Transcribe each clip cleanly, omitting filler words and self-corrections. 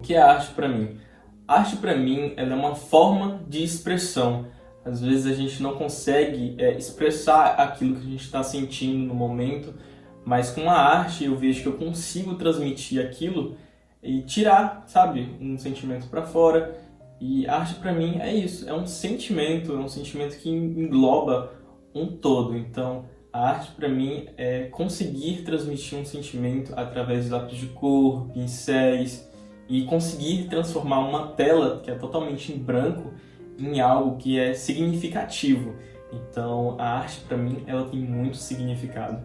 O que é arte para mim? Arte para mim, ela é uma forma de expressão. Às vezes a gente não consegue expressar aquilo que a gente está sentindo no momento, mas com a arte eu vejo que eu consigo transmitir aquilo e tirar, sabe, um sentimento para fora. E arte para mim é isso, é um sentimento que engloba um todo. Então, a arte para mim é conseguir transmitir um sentimento através de lápis de cor, pincéis e conseguir transformar uma tela que é totalmente em branco em algo que é significativo. Então, a arte para mim ela tem muito significado.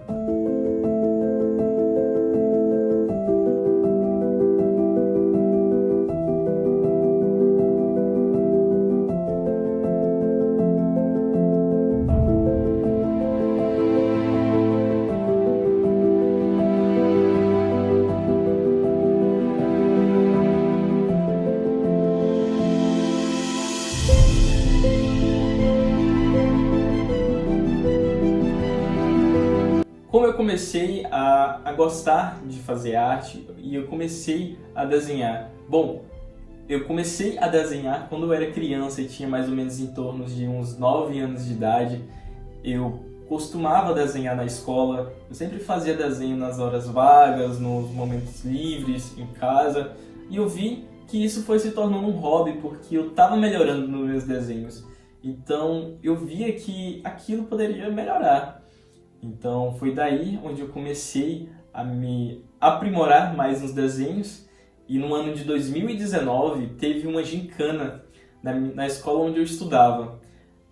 Como eu comecei a gostar de fazer arte e eu comecei a desenhar? Bom, eu comecei a desenhar quando eu era criança e tinha mais ou menos em torno de uns 9 anos de idade. Eu costumava desenhar na escola, eu sempre fazia desenho nas horas vagas, nos momentos livres, em casa, e eu vi que isso foi se tornando um hobby porque eu estava melhorando nos meus desenhos. Então eu via que aquilo poderia melhorar. Então foi daí onde eu comecei a me aprimorar mais nos desenhos e no ano de 2019 teve uma gincana na escola onde eu estudava.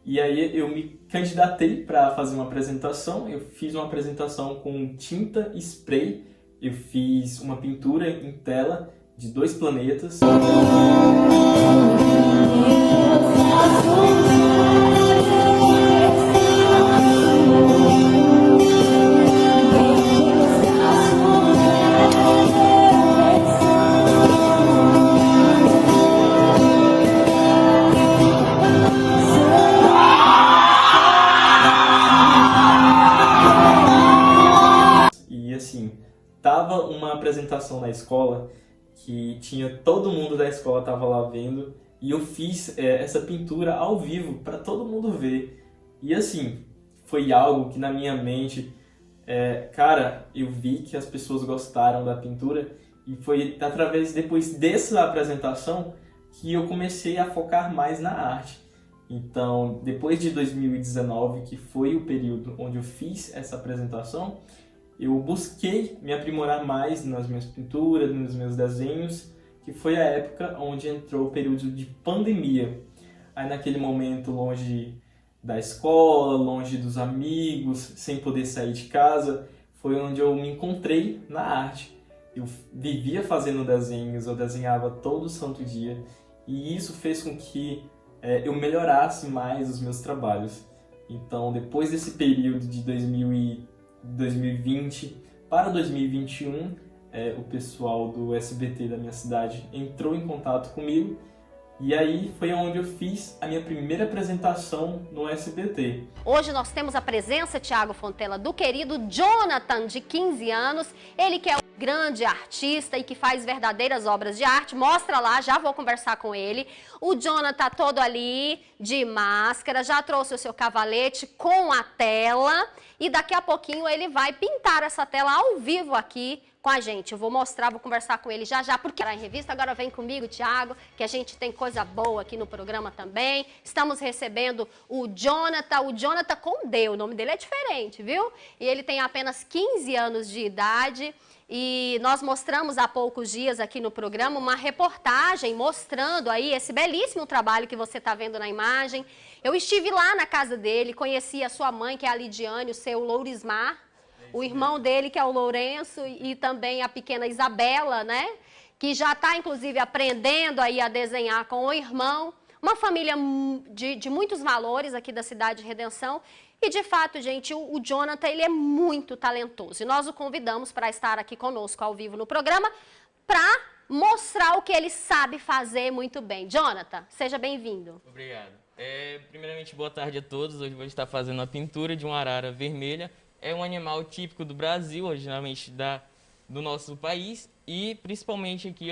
E aí eu me candidatei para fazer uma apresentação, eu fiz uma apresentação com tinta e spray, eu fiz uma pintura em tela de 2 planetas. E assim, tava uma apresentação na escola que tinha todo mundo da escola tava lá vendo e eu fiz essa pintura ao vivo para todo mundo ver. E assim, foi algo que na minha mente, cara, eu vi que as pessoas gostaram da pintura e foi através depois dessa apresentação que eu comecei a focar mais na arte. Então, depois de 2019, que foi o período onde eu fiz essa apresentação, eu busquei me aprimorar mais nas minhas pinturas, nos meus desenhos, que foi a época onde entrou o período de pandemia. Aí naquele momento, longe da escola, longe dos amigos, sem poder sair de casa, foi onde eu me encontrei na arte. Eu vivia fazendo desenhos, eu desenhava todo santo dia, e isso fez com que eu melhorasse mais os meus trabalhos. Então, depois desse período de 2020 para 2021, o pessoal do SBT da minha cidade entrou em contato comigo e aí foi onde eu fiz a minha primeira apresentação no SBT. Hoje nós temos a presença, Thiago Fontela, do querido Jonathan, de 15 anos, ele que é um grande artista e que faz verdadeiras obras de arte. Mostra lá, já vou conversar com ele. O Jonathan todo ali de máscara, já trouxe o seu cavalete com a tela e daqui a pouquinho ele vai pintar essa tela ao vivo aqui com a gente. Eu vou mostrar, vou conversar com ele já, porque era em revista. Agora vem comigo, Thiago, que a gente tem coisa boa aqui no programa também. Estamos recebendo o Jonathan Condé, o nome dele é diferente, viu? E ele tem apenas 15 anos de idade. E nós mostramos há poucos dias aqui no programa uma reportagem mostrando aí esse belíssimo trabalho que você está vendo na imagem. Eu estive lá na casa dele, conheci a sua mãe, que é a Lidiane, o seu Lourismar, o irmão dele, que é o Lourenço, e também a pequena Isabela, né? Que já está, inclusive, aprendendo aí a desenhar com o irmão. Uma família de muitos valores aqui da cidade de Redenção. E, de fato, gente, o Jonathan, ele é muito talentoso. E nós o convidamos para estar aqui conosco ao vivo no programa para mostrar o que ele sabe fazer muito bem. Jonathan, seja bem-vindo. Obrigado. Primeiramente, boa tarde a todos. Hoje vou estar fazendo a pintura de uma arara vermelha. É um animal típico do Brasil, originalmente do nosso país e principalmente aqui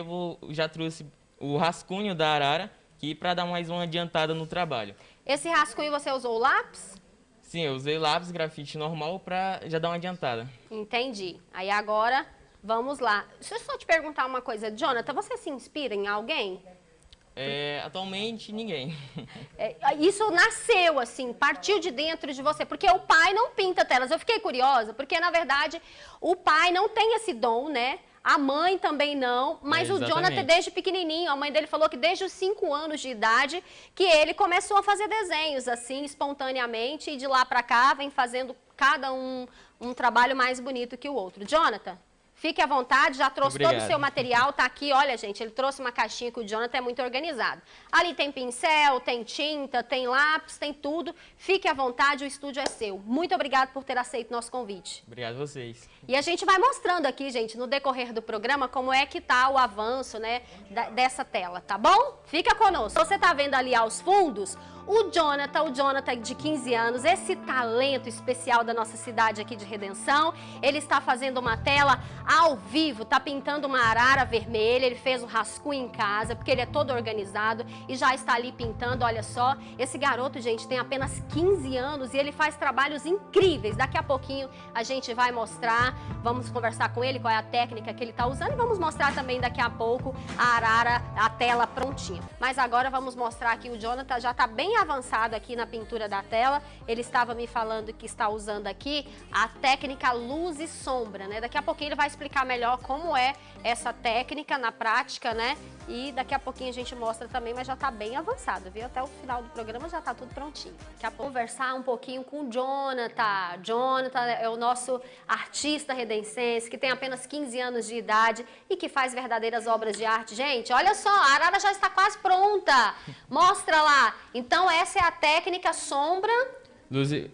já trouxe o rascunho da arara aqui para dar mais uma adiantada no trabalho. Esse rascunho você usou o lápis? Sim, eu usei lápis grafite normal para já dar uma adiantada. Entendi. Aí agora, vamos lá. Deixa eu só te perguntar uma coisa, Jonathan, você se inspira em alguém? Atualmente, ninguém. Isso nasceu, assim, partiu de dentro de você, porque o pai não pinta telas. Eu fiquei curiosa, porque, na verdade, o pai não tem esse dom, né? A mãe também não, mas o Jonathan, desde pequenininho, a mãe dele falou que desde os 5 anos de idade, que ele começou a fazer desenhos, assim, espontaneamente, e de lá pra cá vem fazendo cada um trabalho mais bonito que o outro. Jonathan, fique à vontade, já trouxe todo o seu material, tá aqui, olha gente, ele trouxe uma caixinha que o Jonathan é muito organizado. Ali tem pincel, tem tinta, tem lápis, tem tudo. Fique à vontade, o estúdio é seu. Muito obrigado por ter aceito nosso convite. Obrigado a vocês. E a gente vai mostrando aqui, gente, no decorrer do programa, como é que tá o avanço, né, dessa tela, tá bom? Fica conosco. Você tá vendo ali aos fundos o Jonathan de 15 anos, esse talento especial da nossa cidade aqui de Redenção. Ele está fazendo uma tela ao vivo, tá pintando uma arara vermelha, ele fez o rascunho em casa, porque ele é todo organizado e já está ali pintando, olha só. Esse garoto, gente, tem apenas 15 anos e ele faz trabalhos incríveis. Daqui a pouquinho a gente vai mostrar, vamos conversar com ele, qual é a técnica que ele está usando e vamos mostrar também daqui a pouco a arara, a tela prontinha. Mas agora vamos mostrar aqui, o Jonathan já está bem avançado aqui na pintura da tela. Ele estava me falando que está usando aqui a técnica luz e sombra, né? Daqui a pouquinho ele vai explicar melhor como é essa técnica na prática, né? E daqui a pouquinho a gente mostra também, mas já está bem avançado, viu? Até o final do programa já está tudo prontinho. Daqui a pouco conversar um pouquinho com o Jonathan. Jonathan é o nosso artista redencense, que tem apenas 15 anos de idade e que faz verdadeiras obras de arte. Gente, olha só, a arara já está quase pronta. Mostra lá. Então, essa é a técnica sombra.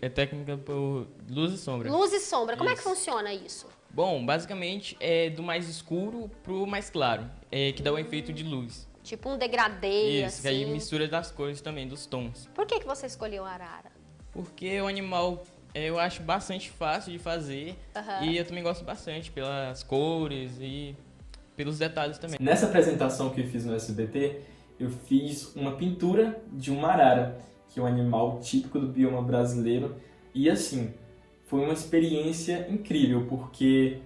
É técnica por luz e sombra. Luz e sombra. Como é que funciona isso? Bom, basicamente é do mais escuro pro mais claro, que dá o efeito de luz. Tipo um degradê, Isso, que aí assim. mistura das cores também, dos tons. Por que você escolheu a arara? Porque o animal eu acho bastante fácil de fazer e eu também gosto bastante pelas cores e pelos detalhes também. Nessa apresentação que eu fiz no SBT, eu fiz uma pintura de uma arara, que é um animal típico do bioma brasileiro. E assim, foi uma experiência incrível, porque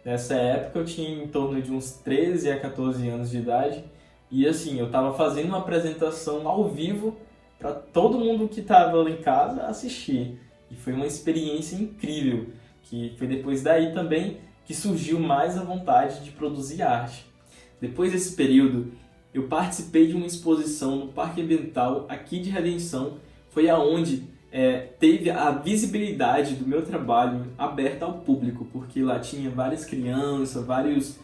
nessa época eu tinha em torno de uns 13 a 14 anos de idade. E assim, eu estava fazendo uma apresentação ao vivo para todo mundo que estava lá em casa assistir. E foi uma experiência incrível, que foi depois daí também que surgiu mais a vontade de produzir arte. Depois desse período, eu participei de uma exposição no Parque Ambiental aqui de Redenção. Foi aonde teve a visibilidade do meu trabalho aberta ao público, porque lá tinha várias crianças, vários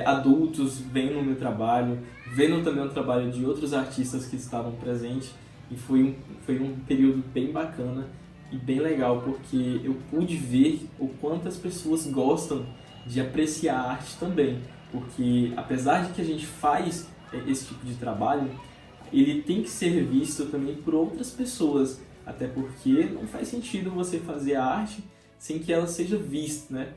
adultos vendo o meu trabalho, vendo também o trabalho de outros artistas que estavam presentes. E foi um período bem bacana e bem legal, porque eu pude ver o quanto as pessoas gostam de apreciar a arte também. Porque apesar de que a gente faz esse tipo de trabalho, ele tem que ser visto também por outras pessoas, até porque não faz sentido você fazer a arte sem que ela seja vista, né?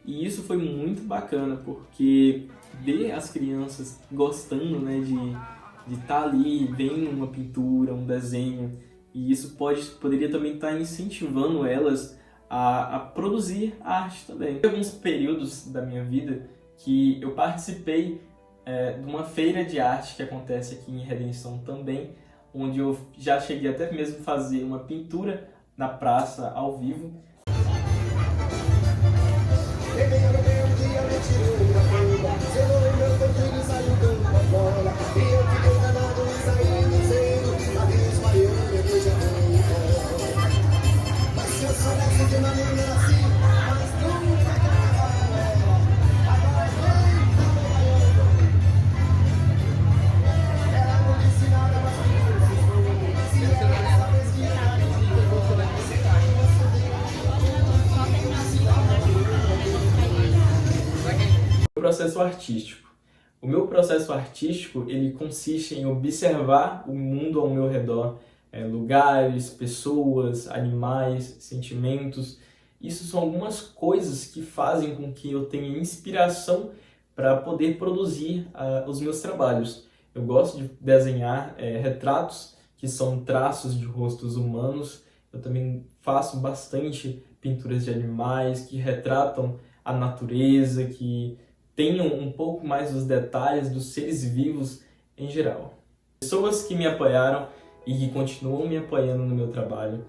E isso foi muito bacana, porque ver as crianças gostando, né, de estar ali vendo uma pintura, um desenho, e isso poderia também estar incentivando elas a produzir arte também. Tem alguns períodos da minha vida que eu participei de uma feira de arte que acontece aqui em Redenção também, onde eu já cheguei até mesmo a fazer uma pintura na praça ao vivo. Processo artístico. O meu processo artístico, ele consiste em observar o mundo ao meu redor, lugares, pessoas, animais, sentimentos, isso são algumas coisas que fazem com que eu tenha inspiração para poder produzir os meus trabalhos. Eu gosto de desenhar retratos, que são traços de rostos humanos. Eu também faço bastante pinturas de animais que retratam a natureza, que tenham um pouco mais dos detalhes dos seres vivos em geral. Pessoas que me apoiaram e que continuam me apoiando no meu trabalho.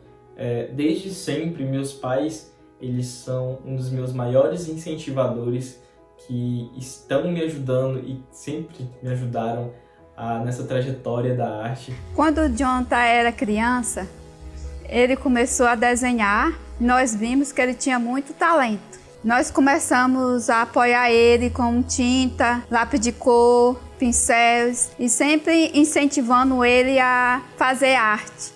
Desde sempre, meus pais, eles são um dos meus maiores incentivadores, que estão me ajudando e sempre me ajudaram nessa trajetória da arte. Quando o Jonathan era criança, ele começou a desenhar. Nós vimos que ele tinha muito talento. Nós começamos a apoiar ele com tinta, lápis de cor, pincéis e sempre incentivando ele a fazer arte.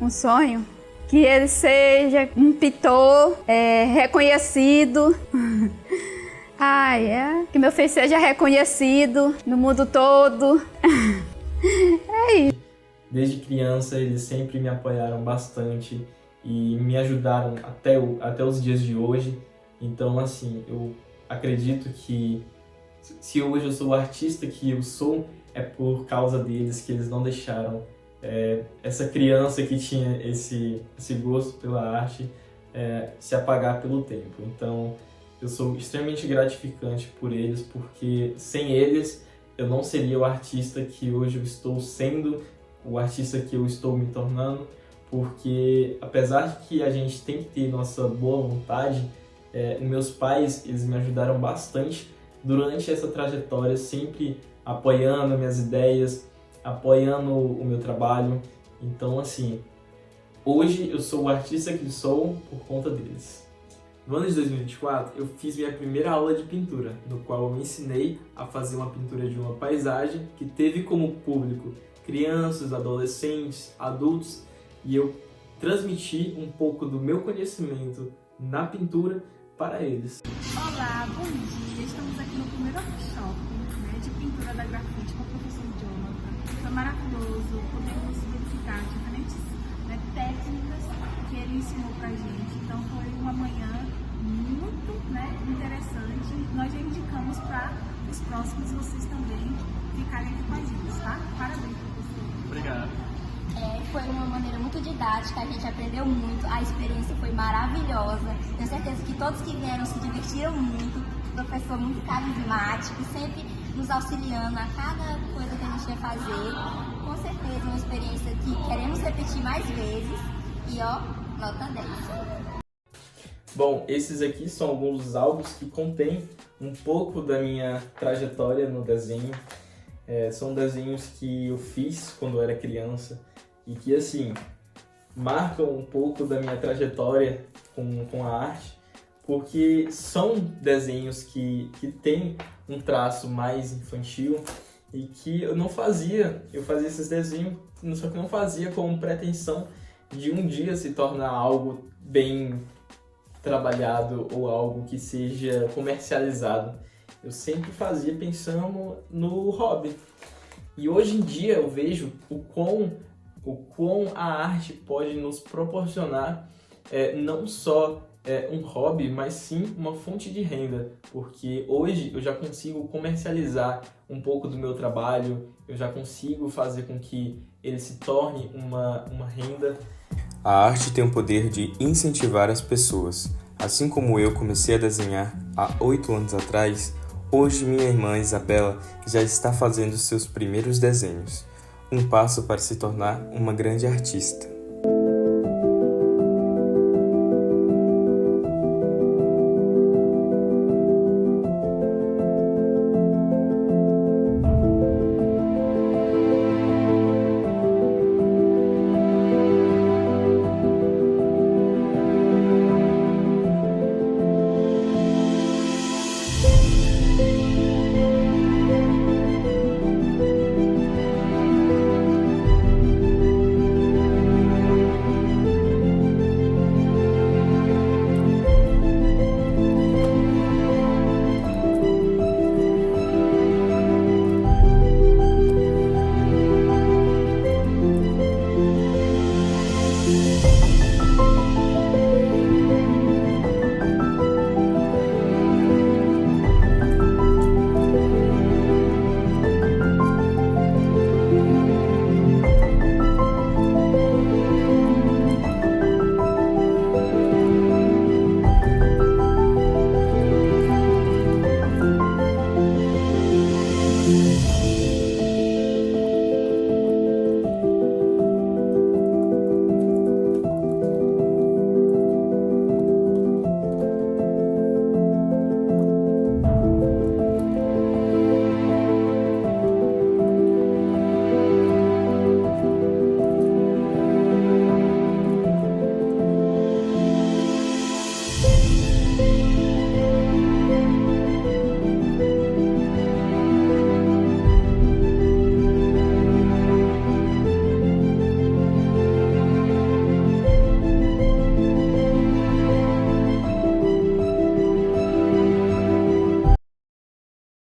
Um sonho que ele seja um pintor reconhecido. Que meu filho seja reconhecido no mundo todo. É isso. Desde criança eles sempre me apoiaram bastante e me ajudaram até os dias de hoje. Então, assim, eu acredito que se hoje eu sou o artista que eu sou, é por causa deles, que eles não deixaram essa criança que tinha esse gosto pela arte se apagar pelo tempo. Então, eu sou extremamente gratificante por eles, porque sem eles eu não seria o artista que hoje eu estou sendo, o artista que eu estou me tornando, porque apesar de que a gente tem que ter nossa boa vontade, meus pais, eles me ajudaram bastante durante essa trajetória, sempre apoiando minhas ideias, apoiando o meu trabalho. Então, assim, hoje eu sou o artista que sou por conta deles. No ano de 2024, eu fiz minha primeira aula de pintura, no qual eu me ensinei a fazer uma pintura de uma paisagem que teve como público crianças, adolescentes, adultos, e eu transmiti um pouco do meu conhecimento na pintura para eles. Olá, bom dia! Estamos aqui no primeiro workshop de pintura da grafite com o professor Jonathan. Foi maravilhoso, podemos verificar diferentes técnicas que ele ensinou para a gente. Então foi uma manhã muito interessante. Nós já indicamos para os próximos vocês também ficarem aqui com a gente, tá? Parabéns, professor! Obrigado! Foi uma maneira muito didática, a gente aprendeu muito, a experiência foi maravilhosa. Tenho certeza que todos que vieram se divertiram muito, professor muito carismático, sempre nos auxiliando a cada coisa que a gente ia fazer. Com certeza uma experiência que queremos repetir mais vezes e nota 10. Bom, esses aqui são alguns dos álbuns que contêm um pouco da minha trajetória no desenho. São desenhos que eu fiz quando eu era criança e que, assim, marcam um pouco da minha trajetória com a arte, porque são desenhos que têm um traço mais infantil e que eu fazia esses desenhos, só que não fazia com pretensão de um dia se tornar algo bem trabalhado ou algo que seja comercializado. Eu sempre fazia pensando no hobby. E hoje em dia eu vejo o quão a arte pode nos proporcionar não só um hobby, mas sim uma fonte de renda. Porque hoje eu já consigo comercializar um pouco do meu trabalho, eu já consigo fazer com que ele se torne uma renda. A arte tem o poder de incentivar as pessoas. Assim como eu comecei a desenhar há 8 anos atrás, hoje minha irmã Isabela já está fazendo seus primeiros desenhos. Um passo para se tornar uma grande artista.